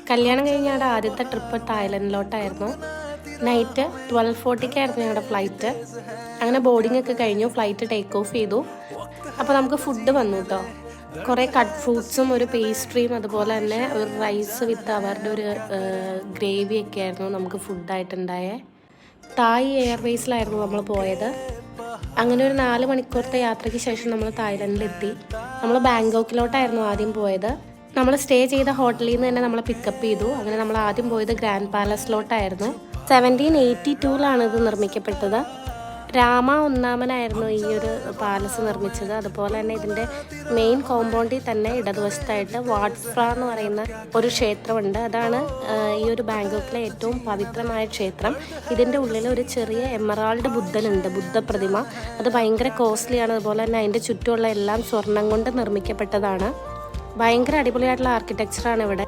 കല്യാണം കഴിഞ്ഞ ഞങ്ങളുടെ ആദ്യത്തെ ട്രിപ്പ് തായ്ലൻഡിലോട്ടായിരുന്നു. നൈറ്റ് 12:40 ഞങ്ങളുടെ ഫ്ലൈറ്റ്. അങ്ങനെ ബോർഡിംഗ് ഒക്കെ കഴിഞ്ഞു, ഫ്ലൈറ്റ് ടേക്ക് ഓഫ് ചെയ്തു. അപ്പോൾ നമുക്ക് ഫുഡ് വന്നു കേട്ടോ. കുറേ കട്ട് ഫ്രൂട്ട്സും ഒരു പേസ്ട്രിയും അതുപോലെ തന്നെ ഒരു റൈസ് വിത്ത് അവരുടെ ഒരു ഗ്രേവിയൊക്കെ ആയിരുന്നു നമുക്ക് ഫുഡായിട്ടുണ്ടായേ. തായ് എയർവേസിലായിരുന്നു നമ്മൾ പോയത്. അങ്ങനെ ഒരു 4 മണിക്കൂറത്തെ യാത്രയ്ക്ക് ശേഷം നമ്മൾ തായ്ലൻഡിലെത്തി. നമ്മൾ ബാങ്കോക്കിലോട്ടായിരുന്നു ആദ്യം പോയത്. നമ്മൾ സ്റ്റേ ചെയ്ത ഹോട്ടലിൽ നിന്ന് തന്നെ നമ്മളെ പിക്കപ്പ് ചെയ്തു. അങ്ങനെ നമ്മൾ ആദ്യം പോയത് ഗ്രാൻഡ് പാലസിലോട്ടായിരുന്നു. 1782 ഇത് നിർമ്മിക്കപ്പെട്ടത്. രാമ ഒന്നാമനായിരുന്നു ഈ ഒരു പാലസ് നിർമ്മിച്ചത്. അതുപോലെ തന്നെ ഇതിൻ്റെ മെയിൻ കോമ്പൗണ്ടിൽ തന്നെ ഇടതുവശത്തായിട്ട് വാട്ട് ഫ്ര എന്ന് പറയുന്ന ഒരു ക്ഷേത്രമുണ്ട്. അതാണ് ഈ ഒരു ബാങ്കോക്കിലെ ഏറ്റവും പവിത്രമായ ക്ഷേത്രം. ഇതിൻ്റെ ഉള്ളിൽ ഒരു ചെറിയ എമറാൾഡ് ബുദ്ധനുണ്ട്, ബുദ്ധപ്രതിമ. അത് ഭയങ്കര കോസ്റ്റ്ലിയാണ്. അതുപോലെ തന്നെ അതിൻ്റെ ചുറ്റുമുള്ള എല്ലാം സ്വർണം കൊണ്ട് നിർമ്മിക്കപ്പെട്ടതാണ്. ഭയങ്കര അടിപൊളിയായിട്ടുള്ള ആർക്കിടെക്ചറാണ് ഇവിടെ.